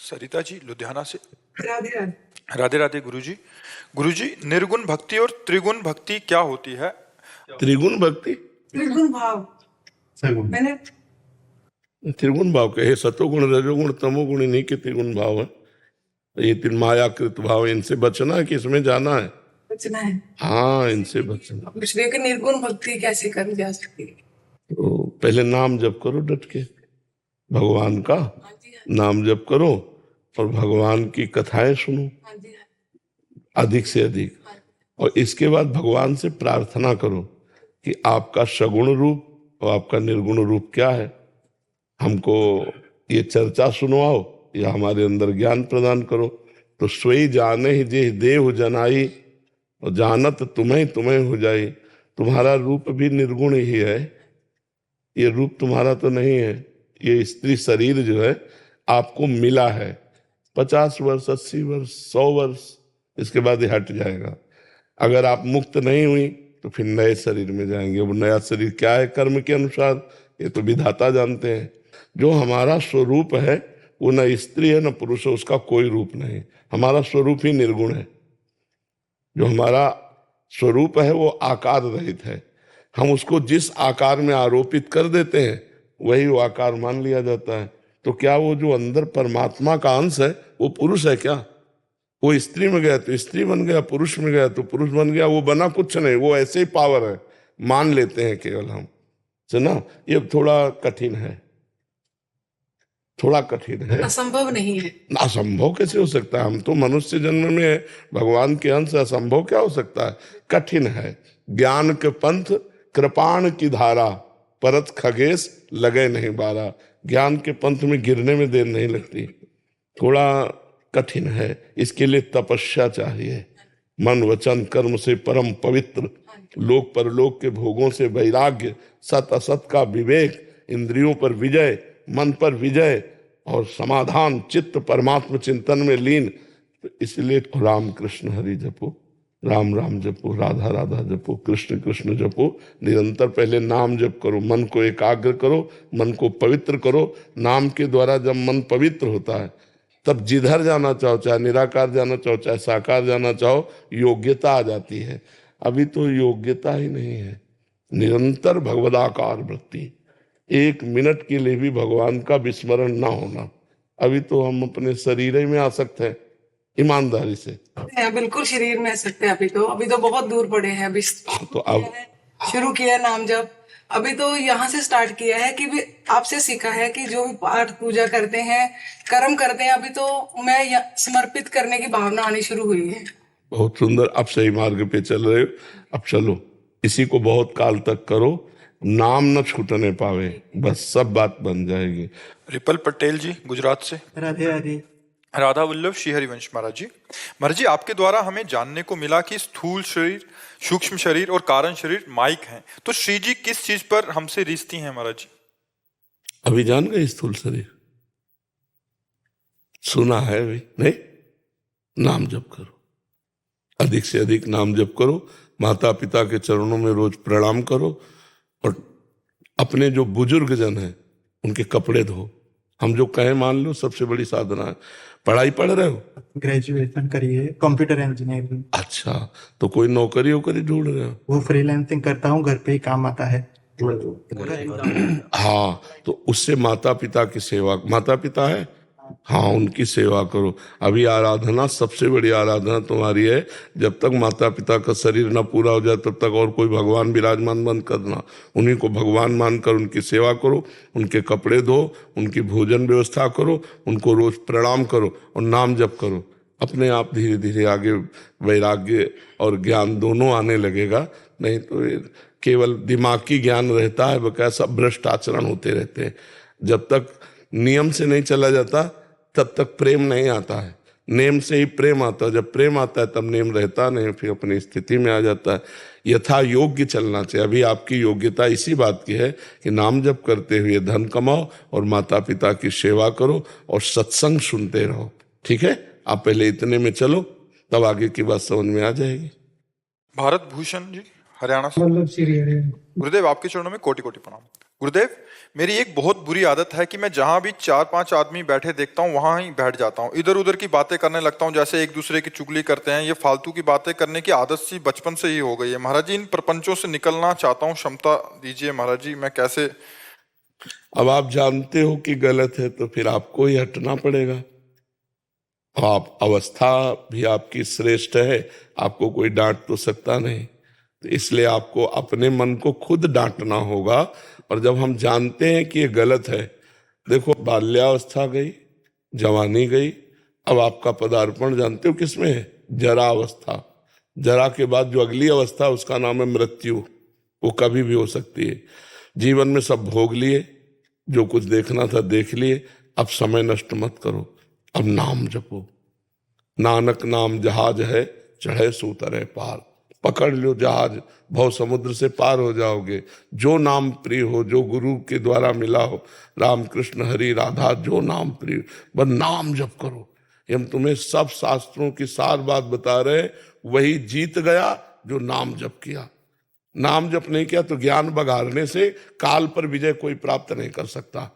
सरिता जी लुधियाना से। राधे राधे। राधे राधे गुरुजी। गुरुजी, निर्गुण भक्ति और त्रिगुण भक्ति क्या होती है? त्रिगुण भक्ति, त्रिगुण भाव। मैंने त्रिगुण भाव के सतोगुण रजोगुण तमोगुण इन्हीं के त्रिगुण भाव है। ये तीन मायाकृत भाव, इनसे बचना है कि इसमें जाना है? बचना है। हाँ, इनसे बचना। पूछ रहे कि निर्गुण भक्ति कैसे करी जा सकती है? तो पहले नाम जप करो डट के, भगवान का हाँ जी, हाँ नाम जप करो और भगवान की कथाएं सुनो हाँ जी, अधिक से अधिक। हाँ जी। और इसके बाद भगवान से प्रार्थना करो कि आपका सगुण रूप और आपका निर्गुण रूप क्या है, हमको ये चर्चा सुनवाओ या हमारे अंदर ज्ञान प्रदान करो। तो सोई जाने ही जे देव जनाई और जानत तुम्हें तुम्हें हो जाए। तुम्हारा रूप भी निर्गुण ही है, ये रूप तुम्हारा तो नहीं है। ये स्त्री शरीर जो है आपको मिला है 50 वर्ष 80 वर्ष 100 वर्ष, इसके बाद ये हट जाएगा। अगर आप मुक्त नहीं हुई तो फिर नए शरीर में जाएंगे। वो नया शरीर क्या है कर्म के अनुसार, ये तो विधाता जानते हैं। जो हमारा स्वरूप है वो न स्त्री है न पुरुष है, उसका कोई रूप नहीं। हमारा स्वरूप ही निर्गुण है। जो हमारा स्वरूप है वो आकार रहित है। हम उसको जिस आकार में आरोपित कर देते हैं वही वो आकार मान लिया जाता है। तो क्या वो जो अंदर परमात्मा का अंश है वो पुरुष है क्या? वो स्त्री में गया तो स्त्री बन गया, पुरुष में गया तो पुरुष बन गया। वो बना कुछ नहीं, वो ऐसे ही पावर है, मान लेते हैं केवल हम। सुना, ये थोड़ा कठिन है, थोड़ा कठिन है। असंभव नहीं है। असंभव कैसे हो सकता है? हम तो मनुष्य जन्म में है, भगवान के अंश, असंभव क्या हो सकता है? कठिन है। ज्ञान के पंथ कृपाण की धारा, परत खगेश लगे नहीं बारा। ज्ञान के पंथ में गिरने में देर नहीं लगती। थोड़ा कठिन है, इसके लिए तपस्या चाहिए। मन वचन कर्म से परम पवित्र, लोक परलोक के भोगों से वैराग्य, सत असत का विवेक, इंद्रियों पर विजय, मन पर विजय और समाधान, चित्त परमात्म चिंतन में लीन। तो इसलिए राम कृष्ण हरि जपो, राम राम जपो, राधा राधा जपो, कृष्ण कृष्ण जपो। निरंतर पहले नाम जप करो, मन को एकाग्र करो, मन को पवित्र करो। नाम के द्वारा जब मन पवित्र होता है तब जिधर जाना चाहो, चाहे निराकार जाना चाहो चाहे साकार जाना चाहो, योग्यता आ जाती है। अभी तो योग्यता ही नहीं है। निरंतर भगवदाकार वृत्ति, एक मिनट के लिए भी भगवान का विस्मरण ना होना। अभी तो हम अपने शरीर ही में आसक्त हैं, ईमानदारी से। बिल्कुल शरीर में सकते हैं। अभी तो बहुत दूर पड़े हैं। अभी तो अब शुरू किया है नाम जप। अभी तो यहाँ से स्टार्ट किया है कि भी आपसे सीखा है कि जो भी पाठ पूजा करते हैं, कर्म करते हैं, अभी तो मैं समर्पित करने की भावना आनी शुरू हुई है। बहुत सुंदर, अब सही मार्ग पे चल रहे हो। अब चलो, इसी को बहुत काल तक करो, नाम न छूटने पावे, बस सब बात बन जाएगी। रिपल पटेल जी गुजरात से। राधे राधे। राधा वल्लभ श्री हरिवंश महाराज जी। महाराज जी, आपके द्वारा हमें जानने को मिला कि स्थूल शरीर, सूक्ष्म शरीर और कारण शरीर माइक हैं। तो श्री जी किस चीज पर हमसे रिश्ती हैं महाराज जी? अभी जान गए स्थूल शरीर? सुना है अभी नहीं? नाम जप करो, अधिक से अधिक नाम जप करो। माता पिता के चरणों में रोज प्रणाम करो और अपने जो बुजुर्ग जन हैं उनके कपड़े धो। हम जो कहें मान लो, सबसे बड़ी साधना है। पढ़ाई पढ़ रहे हो? ग्रेजुएशन करी है, कंप्यूटर इंजीनियरिंग। अच्छा, तो कोई नौकरी वोकरी ढूंढ रहे हो? वो फ्रीलांसिंग करता हूँ, घर पे ही काम आता है। हाँ, तो उससे माता पिता की सेवा, माता पिता है हाँ, उनकी सेवा करो। अभी आराधना, सबसे बड़ी आराधना तुम्हारी है। जब तक माता पिता का शरीर न पूरा हो जाए तब तक और कोई भगवान विराजमान बंद करना। उन्हीं को भगवान मानकर उनकी सेवा करो, उनके कपड़े धो, उनकी भोजन व्यवस्था करो, उनको रोज प्रणाम करो और नाम जप करो। अपने आप धीरे धीरे आगे वैराग्य और ज्ञान दोनों आने लगेगा। नहीं तो केवल दिमागी ज्ञान रहता है, वो कैसा भ्रष्ट आचरण होते रहते हैं। जब तक नियम से नहीं चला जाता तब तक प्रेम नहीं आता है। नेम से ही प्रेम आता है, जब प्रेम आता है तब नेम रहता नहीं, फिर अपनी स्थिति में आ जाता है। यथा योग्य चलना चाहिए। अभी आपकी योग्यता इसी बात की है कि नाम जप करते हुए धन कमाओ और माता पिता की सेवा करो और सत्संग सुनते रहो। ठीक है, आप पहले इतने में चलो, तब आगे की बात समझ में आ जाएगी। भारत भूषण जी हरियाणा से। गुरुदेव, आपके चरणों में कोटि कोटि प्रणाम। गुरुदेव, मेरी एक बहुत बुरी आदत है कि मैं जहां भी 4-5 आदमी बैठे देखता हूं वहां ही बैठ जाता हूं, इधर उधर की बातें करने लगता हूं, जैसे एक दूसरे की चुगली करते हैं। ये फालतू की बातें करने की आदत सी बचपन से ही हो गई है। महाराज जी, इन प्रपंचों से निकलना चाहता हूँ, क्षमता दीजिए महाराज जी, मैं कैसे। अब आप जानते हो कि गलत है तो फिर आपको ही हटना पड़ेगा। आप अवस्था भी आपकी श्रेष्ठ है, आपको कोई डांट तो सकता नहीं, तो इसलिए आपको अपने मन को खुद डांटना होगा। और जब हम जानते हैं कि ये गलत है, देखो बाल्यावस्था गई, जवानी गई, अब आपका पदार्पण जानते हो किसमें है? जरा अवस्था। जरा के बाद जो अगली अवस्था उसका नाम है मृत्यु, वो कभी भी हो सकती है। जीवन में सब भोग लिए, जो कुछ देखना था देख लिए, अब समय नष्ट मत करो, अब नाम जपो। नानक नाम जहाज है, चढ़े सूतरे पार। पकड़ लो जहाज, भव समुद्र से पार हो जाओगे। जो नाम प्रिय हो, जो गुरु के द्वारा मिला हो, राम कृष्ण हरि राधा, जो नाम प्रिय, बस नाम जप करो। हम तुम्हें सब शास्त्रों की सार बात बता रहे, वही जीत गया जो नाम जप किया। नाम जप नहीं किया तो ज्ञान बघारने से काल पर विजय कोई प्राप्त नहीं कर सकता।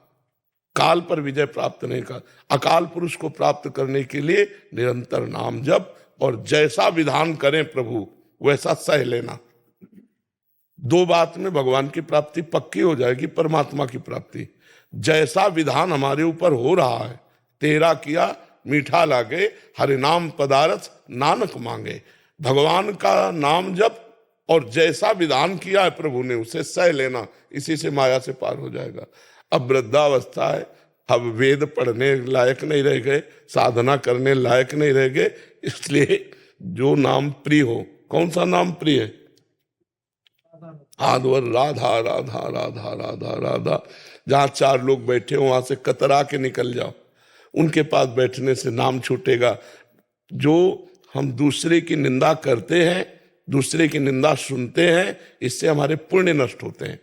काल पर विजय प्राप्त नहीं कर, अकाल पुरुष को प्राप्त करने के लिए निरंतर नाम जप, और जैसा विधान करें प्रभु वैसा सह लेना। दो बात में भगवान की प्राप्ति पक्की हो जाएगी, परमात्मा की प्राप्ति। जैसा विधान हमारे ऊपर हो रहा है, तेरा किया मीठा लागे, हरि नाम पदारथ नानक मांगे। भगवान का नाम जप और जैसा विधान किया है प्रभु ने उसे सह लेना, इसी से माया से पार हो जाएगा। अब वृद्धावस्था है, अब वेद पढ़ने लायक नहीं रह गए, साधना करने लायक नहीं रह गए, इसलिए जो नाम प्रिय हो। कौन सा नाम प्रिय है? आधवर राधा राधा राधा राधा राधा। जहां 4 लोग बैठे हो वहां से कतरा के निकल जाओ, उनके पास बैठने से नाम छूटेगा। जो हम दूसरे की निंदा करते हैं, दूसरे की निंदा सुनते हैं, इससे हमारे पुण्य नष्ट होते हैं।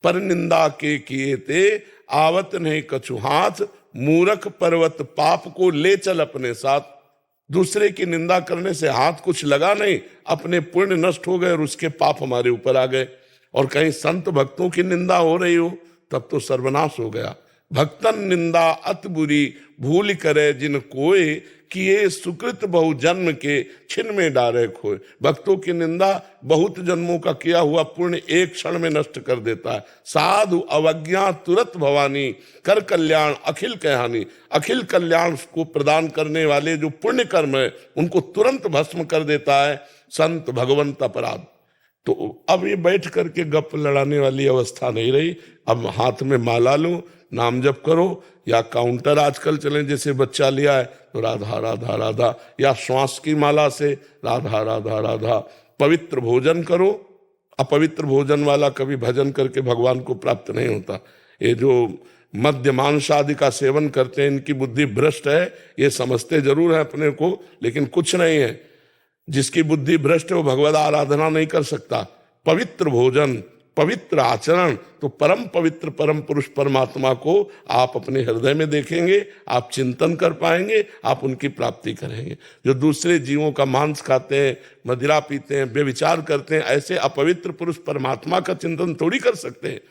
पर निंदा के किए ते आवत नहीं कछु हाथ, मूर्ख पर्वत पाप को ले चल अपने साथ। दूसरे की निंदा करने से हाथ कुछ लगा नहीं, अपने पुण्य नष्ट हो गए और उसके पाप हमारे ऊपर आ गए। और कहीं संत भक्तों की निंदा हो रही हो तब तो सर्वनाश हो गया। भक्तन निंदा अत बुरी, भूल करे जिन कोय, किए सुकृत बहु जन्म के, छिन में डारे खोए। भक्तों की निंदा बहुत जन्मों का किया हुआ पुण्य एक क्षण में नष्ट कर देता है। साधु अवज्ञा तुरत भवानी, कर कल्याण अखिल कहानी। अखिल कल्याण को प्रदान करने वाले जो पुण्य कर्म है उनको तुरंत भस्म कर देता है संत भगवंत अपराध। तो अब ये बैठ करके गप लड़ाने वाली अवस्था नहीं रही। अब हाथ में माला लो, नाम जप करो, या काउंटर आजकल चले जैसे बच्चा लिया है तो राधा राधा राधा, या श्वास की माला से राधा राधा राधा। पवित्र भोजन करो, अपवित्र भोजन वाला कभी भजन करके भगवान को प्राप्त नहीं होता। ये जो मद्य मांस आदि का सेवन करते हैं इनकी बुद्धि भ्रष्ट है, ये समझते जरूर है अपने को, लेकिन कुछ नहीं है। जिसकी बुद्धि भ्रष्ट है वो भगवद आराधना नहीं कर सकता। पवित्र भोजन, पवित्र आचरण, तो परम पवित्र परम पुरुष परमात्मा को आप अपने हृदय में देखेंगे, आप चिंतन कर पाएंगे, आप उनकी प्राप्ति करेंगे। जो दूसरे जीवों का मांस खाते हैं, मदिरा पीते हैं, व्यभिचार करते हैं, ऐसे अपवित्र पुरुष परमात्मा का चिंतन थोड़ी कर सकते हैं।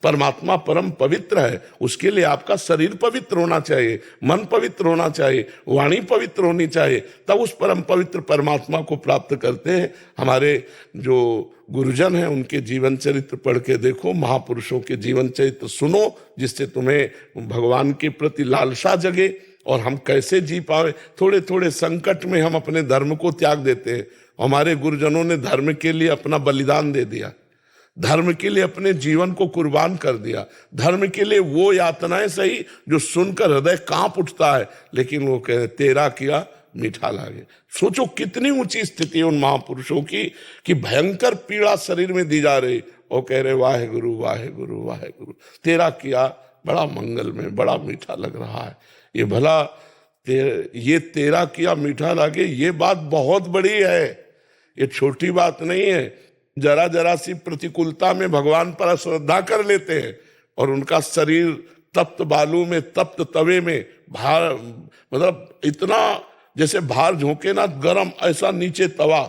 परमात्मा परम पवित्र है, उसके लिए आपका शरीर पवित्र होना चाहिए, मन पवित्र होना चाहिए, वाणी पवित्र होनी चाहिए, तब उस परम पवित्र परमात्मा को प्राप्त करते हैं। हमारे जो गुरुजन हैं उनके जीवन चरित्र पढ़ के देखो, महापुरुषों के जीवन चरित्र सुनो, जिससे तुम्हें भगवान के प्रति लालसा जगे और हम कैसे जी पाए। थोड़े थोड़े संकट में हम अपने धर्म को त्याग देते हैं। हमारे गुरुजनों ने धर्म के लिए अपना बलिदान दे दिया, धर्म के लिए अपने जीवन को कुर्बान कर दिया। धर्म के लिए वो यातनाएं सही जो सुनकर हृदय कांप उठता है, लेकिन वो कह तेरा किया मीठा लागे। सोचो कितनी ऊंची स्थिति है उन महापुरुषों की कि भयंकर पीड़ा शरीर में दी जा रही, वो कह रहे वाहे गुरु वाहे गुरु वाहे गुरु, तेरा किया बड़ा मंगल में, बड़ा मीठा लग रहा है। ये भला ये तेरा किया मीठा लागे, ये बात बहुत बड़ी है, ये छोटी बात नहीं है। जरा जरा सी प्रतिकूलता में भगवान पर श्रद्धा कर लेते हैं और उनका शरीर तप्त बालू में, तप्त तवे में भार, मतलब इतना जैसे भार झोंके ना गरम, ऐसा नीचे तवा,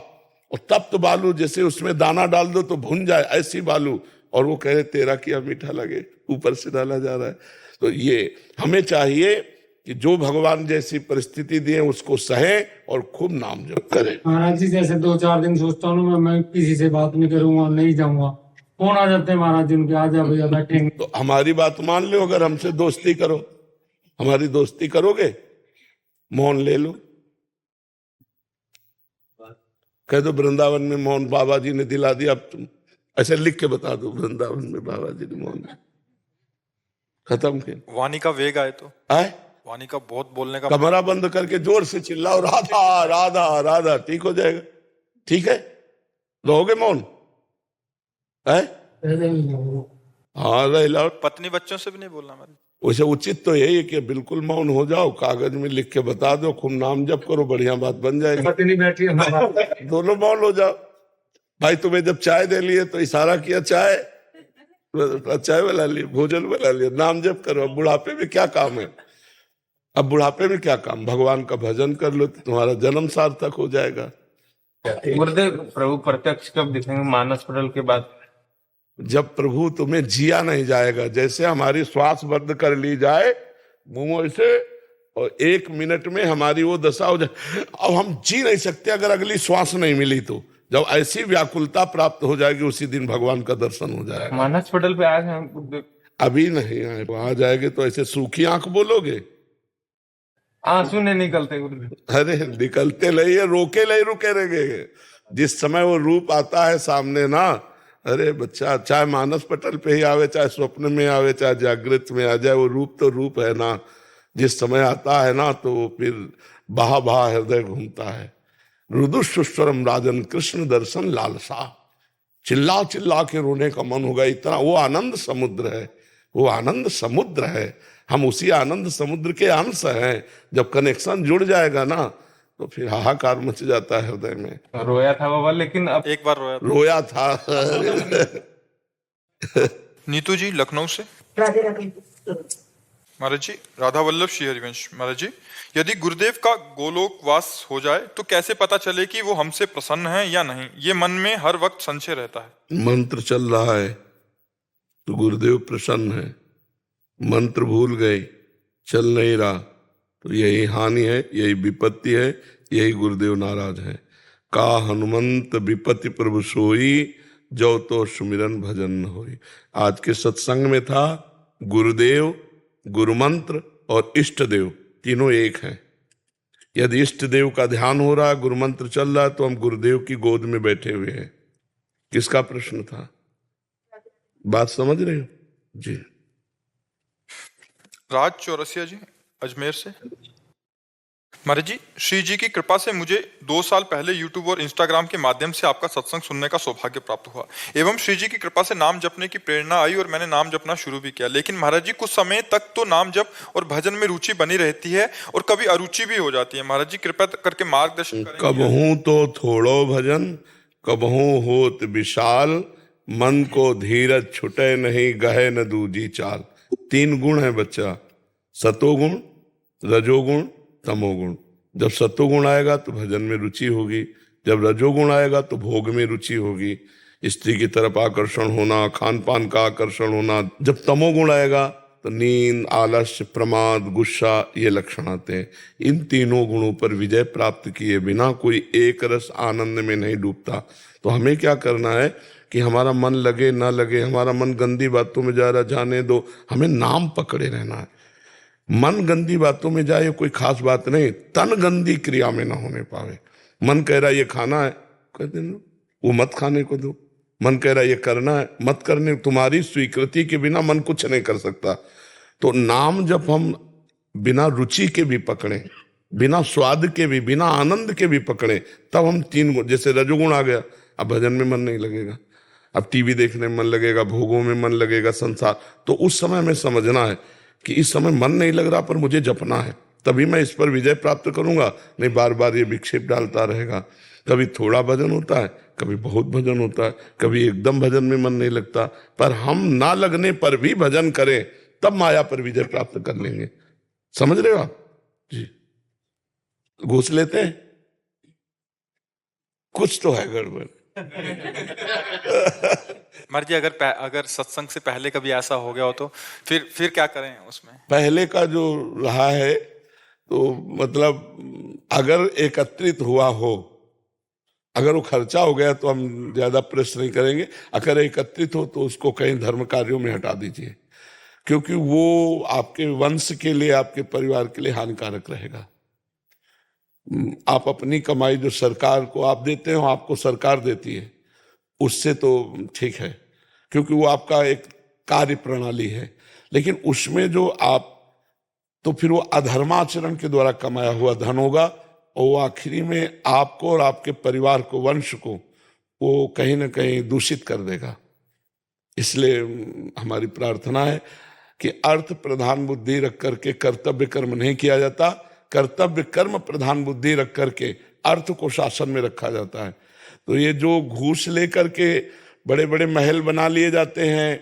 और तप्त बालू जैसे उसमें दाना डाल दो तो भुन जाए ऐसी बालू, और वो कह रहे तेरा किया मीठा लगे, ऊपर से डाला जा रहा है। तो ये हमें चाहिए कि जो भगवान जैसी परिस्थिति दिए उसको सहे और खूब नाम जप करें। महाराज जी जैसे 2-4 दिन सोचता हूँ ना मैं किसी से बात नहीं करूंगा, नहीं जाऊंगा, फोन आ जाते हैं महाराज जी उनके, आ जा भैया बैठेंगे। तो हमारी बात मान लो, अगर हमसे दोस्ती करो, हमारी दोस्ती करोगे, मौन ले लो, कह दो वृंदावन में मौन बाबा जी ने दिला दिया, अब तुम ऐसे लिख के बता दो वृंदावन में बाबा जी ने मौन, खत्म के वाणी का वेग आए तो, आए वाणी का बहुत बोलने का, कमरा बंद करके जोर से चिल्लाओ राधा राधा राधा, ठीक हो जाएगा। ठीक है, रहोगे मौन है? हाँ रह लो। पत्नी बच्चों से भी नहीं बोलना हमारे। वैसे उचित तो यही है कि बिल्कुल मौन हो जाओ, कागज में लिख के बता दो, खूब नाम जप करो, बढ़िया बात बन जाएगी। पत्नी बैठी है महाराज। दोनों मौन हो जाओ। भाई तुम्हें जब चाय दे लिए तो इशारा किया चाय, चाय वाला लिए, भोजन वाला लिए, नाम जप करो। अब बुढ़ापे में क्या काम है? अब बुढ़ापे में क्या काम? भगवान का भजन कर लो तो तुम्हारा जन्म सार्थक हो जाएगा। गुरुदेव प्रभु प्रत्यक्ष कब दिखेंगे? मानस पटल के बाद? जब प्रभु तुम्हें जिया नहीं जाएगा, जैसे हमारी श्वास बंद कर ली जाए मुंह से और 1 मिनट में हमारी वो दशा हो जाए, अब हम जी नहीं सकते अगर अगली श्वास नहीं मिली तो। जब ऐसी व्याकुलता प्राप्त हो जाएगी उसी दिन भगवान का दर्शन हो जाएगा। मानस पटल पे आए हैं गुरुदेव? अभी नहीं आए, आ जाएंगे तो ऐसे सूखी आंख बोलोगे? आंसू नहीं निकलते गुरुदेव? अरे निकलते नहीं है, रोके नहीं रुके रहेंगे। जिस समय वो रूप आता है सामने ना, अरे बच्चा, चाहे मानस पटल पे ही आवे, चाहे स्वप्न में आवे, चाहे जागृत में आ जाए, वो रूप तो रूप है ना। जिस समय आता है ना तो फिर बहा बहा हृदय घूमता है। रुदुष्वरम राजन कृष्ण दर्शन लालसा, चिल्ला चिल्ला के रोने का मन होगा, इतना वो आनंद समुद्र है, वो आनंद समुद्र है। हम उसी आनंद समुद्र के अंश हैं। जब कनेक्शन जुड़ जाएगा ना तो फिर हाहाकार मच जाता है हृदय में। रोया था बाबा, लेकिन अब एक बार रोया था। रोया था। नीतू जी लखनऊ से। राधे राधे। महाराज जी, राधा वल्लभ श्री हरिवंश। महाराज जी, यदि गुरुदेव का गोलोकवास हो जाए तो कैसे पता चले कि वो हमसे प्रसन्न है या नहीं? ये मन में हर वक्त संशय रहता है। मंत्र चल रहा है तो गुरुदेव प्रसन्न है, मंत्र भूल गए, चल नहीं रहा तो यही हानि है, यही विपत्ति है, यही गुरुदेव नाराज है। का हनुमंत विपत्ति प्रभु सोई, जो तो सुमिरन भजन न होई। आज के सत्संग में था गुरुदेव, गुरुमंत्र और इष्ट देव, तीनों एक हैं। यदि इष्ट देव का ध्यान हो रहा है, गुरुमंत्र चल रहा है, तो हम गुरुदेव की गोद में बैठे हुए हैं। किसका प्रश्न था? बात समझ रहे हो जी? राज चौरसिया जी अजमेर से। महाराज जी, श्री जी की कृपा से मुझे 2 साल पहले यूट्यूब और इंस्टाग्राम के माध्यम से आपका सत्संग सुनने का सौभाग्य प्राप्त हुआ एवं श्री जी की कृपा से नाम जपने की प्रेरणा आई और मैंने नाम जपना शुरू भी किया। लेकिन महाराज जी, कुछ समय तक तो नाम जप और भजन में रुचि बनी रहती है और कभी अरुचि भी हो जाती है। महाराज जी, कृपया करके मार्गदर्शन करें। कबहू तो थोड़ो भजन, कबहू होत विशाल, मन को धीरज छुटे नहीं, गहे न दूजी चाल। 3 गुण है बच्चा, सतोगुण, रजोगुण, तमोगुण। जब सतोगुण आएगा तो भजन में रुचि होगी, जब रजोगुण आएगा तो भोग में रुचि होगी, स्त्री की तरफ आकर्षण होना, खान पान का आकर्षण होना। जब तमोगुण आएगा तो नींद, आलस्य, प्रमाद, गुस्सा, ये लक्षण आते हैं। इन तीनों गुणों पर विजय प्राप्त किए बिना कोई एक रस आनंद में नहीं डूबता। तो हमें क्या करना है कि हमारा मन लगे ना लगे, हमारा मन गंदी बातों में जा रहा, जाने दो, हमें नाम पकड़े रहना है। मन गंदी बातों में जाए कोई खास बात नहीं, तन गंदी क्रिया में ना होने पावे। मन कह रहा है ये खाना है, कह देना वो मत खाने को दो। मन कह रहा है ये करना है, मत करने। तुम्हारी स्वीकृति के बिना मन कुछ नहीं कर सकता। तो नाम जब हम बिना रुचि के भी पकड़े, बिना स्वाद के भी, बिना आनंद के भी पकड़े, तब हम 3 गुण, जैसे रजोगुण आ गया, अब भजन में मन नहीं लगेगा, अब टीवी देखने में मन लगेगा, भोगों में मन लगेगा, संसार। तो उस समय हमें समझना है कि इस समय मन नहीं लग रहा पर मुझे जपना है, तभी मैं इस पर विजय प्राप्त करूंगा। नहीं बार बार ये विक्षेप डालता रहेगा। कभी थोड़ा भजन होता है, कभी बहुत भजन होता है, कभी एकदम भजन में मन नहीं लगता। पर हम ना लगने पर भी भजन करें, तब माया पर विजय प्राप्त कर लेंगे। समझ रहे हो आप जी? घूस लेते हैं, कुछ तो है गड़बड़। मर्जी अगर सत्संग से पहले कभी ऐसा हो गया हो तो फिर क्या करें उसमें? पहले का जो रहा है तो मतलब अगर एकत्रित हुआ हो, अगर वो खर्चा हो गया तो हम ज्यादा प्रेस नहीं करेंगे। अगर एकत्रित हो तो उसको कहीं धर्म कार्यों में हटा दीजिए, क्योंकि वो आपके वंश के लिए, आपके परिवार के लिए हानिकारक रहेगा। आप अपनी कमाई जो सरकार को आप देते हो, आपको सरकार देती है, उससे तो ठीक है, क्योंकि वो आपका एक कार्य प्रणाली है। लेकिन उसमें जो आप, तो फिर वो अधर्माचरण के द्वारा कमाया हुआ धन होगा, और वो आखिरी में आपको और आपके परिवार को, वंश को वो कहीं ना कहीं दूषित कर देगा। इसलिए हमारी प्रार्थना है कि अर्थ प्रधान बुद्धि रख करके कर्तव्य कर्म नहीं किया जाता, कर्तव्य कर्म प्रधान बुद्धि रख करके अर्थ को शासन में रखा जाता है। तो ये जो घूस लेकर के बड़े बड़े महल बना लिए जाते हैं,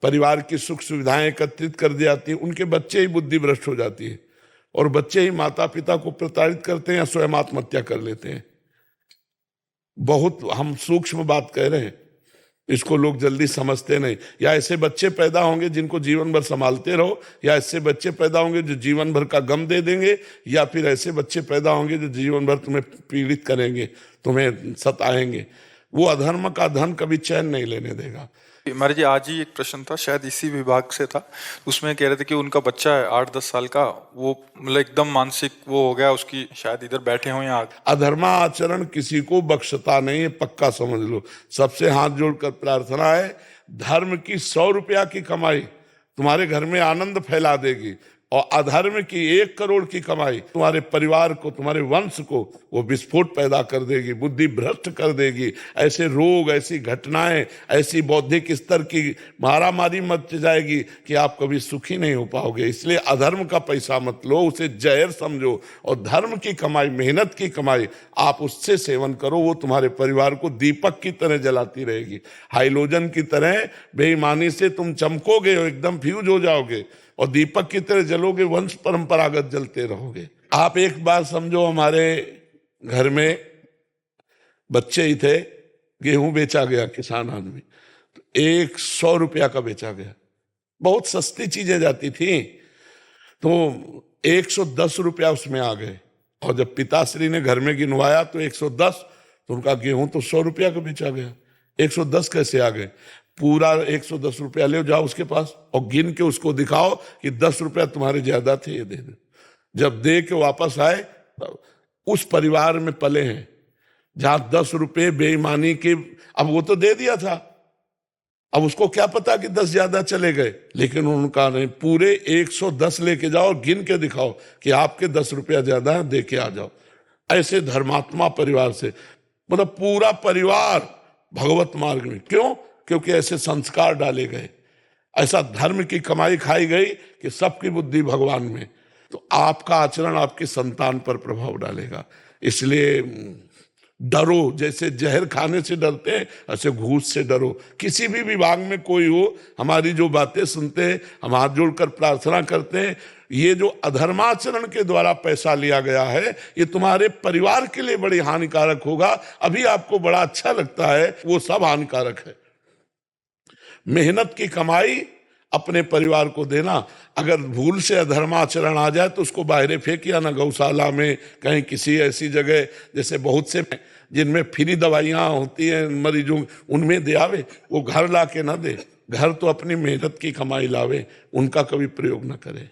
परिवार की सुख सुविधाएं एकत्रित कर दी जाती हैं, उनके बच्चे ही बुद्धि भ्रष्ट हो जाती है, और बच्चे ही माता पिता को प्रताड़ित करते हैं या स्वयं आत्महत्या कर लेते हैं। बहुत हम सूक्ष्म बात कह रहे हैं, इसको लोग जल्दी समझते नहीं। या ऐसे बच्चे पैदा होंगे जिनको जीवन भर संभालते रहो, या ऐसे बच्चे पैदा होंगे जो जीवन भर का गम दे देंगे, या फिर ऐसे बच्चे पैदा होंगे जो जीवन भर तुम्हें पीड़ित करेंगे, तुम्हें सताएंगे। वो अधर्म का धन कभी चैन नहीं लेने देगा। महाराज जी, आज ही एक प्रश्न था, शायद इसी विभाग से था, उसमें कह रहे थे कि उनका बच्चा है 8-10 साल का, वो मतलब एकदम मानसिक वो हो गया उसकी, शायद इधर बैठे हो या अधर्मा आचरण किसी को बख्शता नहीं है, पक्का समझ लो। सबसे हाथ जोड़कर प्रार्थना है, धर्म की 100 रुपया की कमाई तुम्हारे घर में आनंद फैला देगी, और अधर्म की 1 करोड़ की कमाई तुम्हारे परिवार को, तुम्हारे वंश को वो विस्फोट पैदा कर देगी, बुद्धि भ्रष्ट कर देगी। ऐसे रोग, ऐसी घटनाएं, ऐसी बौद्धिक स्तर की मारामारी मच जाएगी कि आप कभी सुखी नहीं हो पाओगे। इसलिए अधर्म का पैसा मत लो, उसे जहर समझो, और धर्म की कमाई, मेहनत की कमाई आप उससे सेवन करो। वो तुम्हारे परिवार को दीपक की तरह जलाती रहेगी, हाइलोजन की तरह। बेईमानी से तुम चमकोगे और एकदम फ्यूज हो जाओगे, और दीपक की तरह जलोगे, वंश परंपरागत जलते रहोगे। आप एक बात समझो, हमारे घर में बच्चे ही थे, गेहूं बेचा गया, किसान आदमी, तो 100 रुपया का बेचा गया। बहुत सस्ती चीजें जाती थी, तो 110 रुपया उसमें आ गए, और जब पिताश्री ने घर में गिनवाया तो 110, तो उनका गेहूं तो 100 रुपया का बेचा गया। 110 कैसे आ गए? पूरा 110 रुपया ले जाओ उसके पास और गिन के उसको दिखाओ कि 10 रुपया तुम्हारे ज्यादा थे, ये दे दो। जब दे के वापस आए, उस परिवार में पले हैं जहां 10 रुपये बेईमानी के, अब वो तो दे दिया था, अब उसको क्या पता कि 10 ज्यादा चले गए, लेकिन उनका नहीं, पूरे 110 लेके जाओ, गिन के दिखाओ कि आपके 10 रुपया ज्यादा है, दे के आ जाओ। ऐसे धर्मात्मा परिवार से, मतलब पूरा परिवार भगवत मार्ग में। क्यों? क्योंकि ऐसे संस्कार डाले गए, ऐसा धर्म की कमाई खाई गई कि सबकी बुद्धि भगवान में। तो आपका आचरण आपकी संतान पर प्रभाव डालेगा। इसलिए डरो, जैसे जहर खाने से डरते हैं, ऐसे घूस से डरो। किसी भी विभाग में कोई हो, हमारी जो बातें सुनते हैं, हम हाथ जोड़कर प्रार्थना करते हैं, ये जो अधर्माचरण के द्वारा पैसा लिया गया है, ये तुम्हारे परिवार के लिए बड़ी हानिकारक होगा। अभी आपको बड़ा अच्छा लगता है, वो सब हानिकारक है। मेहनत की कमाई अपने परिवार को देना। अगर भूल से अधर्माचरण आ जाए तो उसको बाहर फेंकिया ना, गौशाला में, कहीं किसी ऐसी जगह, जैसे बहुत से जिनमें फ्री दवाइयां होती हैं मरीजों, उनमें दे आवे। वो घर ला के ना दे, घर तो अपनी मेहनत की कमाई लावे, उनका कभी प्रयोग ना करे।